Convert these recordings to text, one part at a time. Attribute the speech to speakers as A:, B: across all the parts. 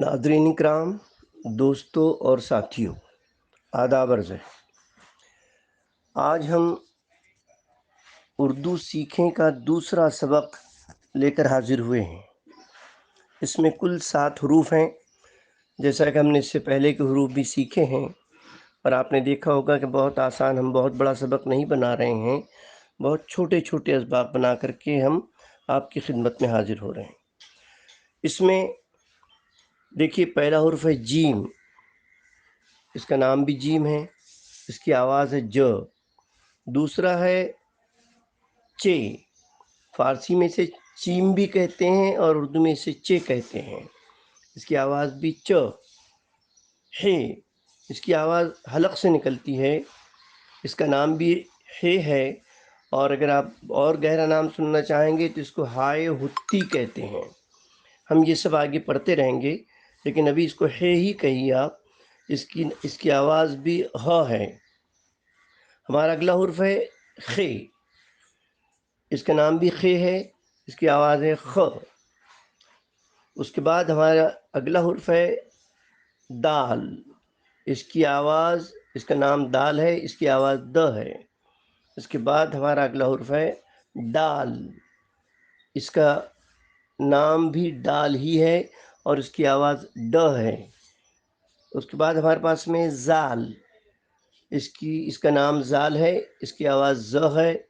A: Nadreen इकराम, दोस्तों और साथियों, आदाब अर्ज़ है। आज हम उर्दू सीखें का दूसरा सबक लेकर हाजिर हुए हैं। इसमें कुल 7 हरूफ हैं। जैसा कि हमने इससे पहले के हरूफ भी सीखे हैं और आपने देखा होगा कि बहुत आसान, हम बहुत बड़ा सबक नहीं बना रहे हैं, बहुत छोटे छोटे असबाब बना करके हम आपकी खिदमत में हाजिर हो रहे हैं। इसमें देखिए, पहला हुर्फ है जीम। इसका नाम भी जीम है, इसकी आवाज़ है ज। दूसरा है चे। फारसी में इसे चीम भी कहते हैं और उर्दू में इसे चे कहते हैं। इसकी आवाज़ भी च है। इसकी आवाज़ हलक से निकलती है। इसका नाम भी है। और अगर आप और गहरा नाम सुनना चाहेंगे तो इसको हाय हुत्ती कहते हैं। हम ये सब आगे पढ़ते रहेंगे, लेकिन अभी इसको है ही कहिए आप। इसकी आवाज़ भी ह है। हमारा अगला हुर्फ है खे। इसका नाम भी खे है, इसकी आवाज़ है ख। उसके बाद हमारा अगला हुर्फ है दाल। इसका नाम दाल है, इसकी आवाज़ द है। इसके बाद हमारा अगला हुर्फ है डाल। इसका नाम भी डाल ही है और इसकी आवाज़ ड है। उसके बाद हमारे पास में जाल। इसका नाम जाल है, इसकी आवाज़ ज है।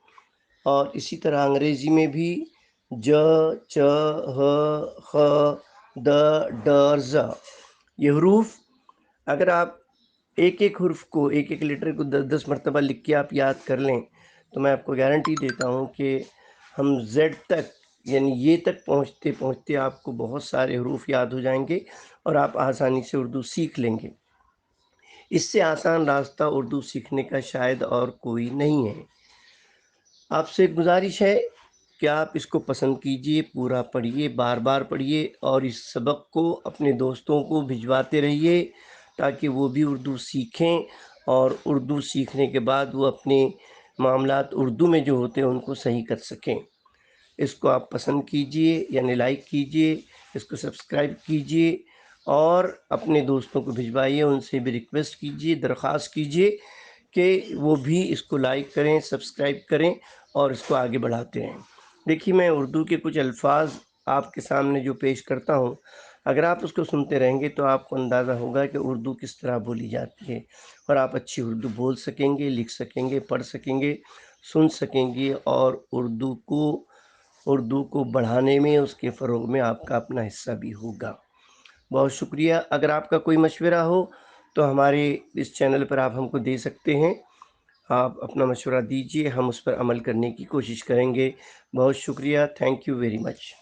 A: और इसी तरह अंग्रेज़ी में भी ज, च, ह, ख, द, ड और ज़। ये हरूफ अगर आप एक एक हुर्फ को, एक एक लेटर को 10-10 मरतबा लिख के आप याद कर लें तो मैं आपको गारंटी देता हूँ कि हम ज़ेड तक, यानी ये तक पहुँचते पहुँचते आपको बहुत सारे हरूफ याद हो जाएंगे और आप आसानी से उर्दू सीख लेंगे। इससे आसान रास्ता उर्दू सीखने का शायद और कोई नहीं है। आपसे एक गुजारिश है कि आप इसको पसंद कीजिए, पूरा पढ़िए, बार बार पढ़िए और इस सबक को अपने दोस्तों को भिजवाते रहिए ताकि वो भी उर्दू सीखें और उर्दू सीखने के बाद वो अपने मामलात उर्दू में जो होते हैं उनको सही कर सकें। इसको आप पसंद कीजिए, यानी लाइक कीजिए, इसको सब्सक्राइब कीजिए और अपने दोस्तों को भिजवाइए। उनसे भी रिक्वेस्ट कीजिए, दरख्वास्त कीजिए कि वो भी इसको लाइक करें, सब्सक्राइब करें और इसको आगे बढ़ाते रहें। देखिए, मैं उर्दू के कुछ अल्फाज आपके सामने जो पेश करता हूँ, अगर आप उसको सुनते रहेंगे तो आपको अंदाज़ा होगा कि उर्दू किस तरह बोली जाती है और आप अच्छी उर्दू बोल सकेंगे, लिख सकेंगे, पढ़ सकेंगे, सुन सकेंगे और उर्दू को बढ़ाने में, उसके फ़रोग़ में आपका अपना हिस्सा भी होगा। बहुत शुक्रिया। अगर आपका कोई मशवरा हो तो हमारे इस चैनल पर आप हमको दे सकते हैं। आप अपना मशवरा दीजिए, हम उस पर अमल करने की कोशिश करेंगे। बहुत शुक्रिया। Thank you very much.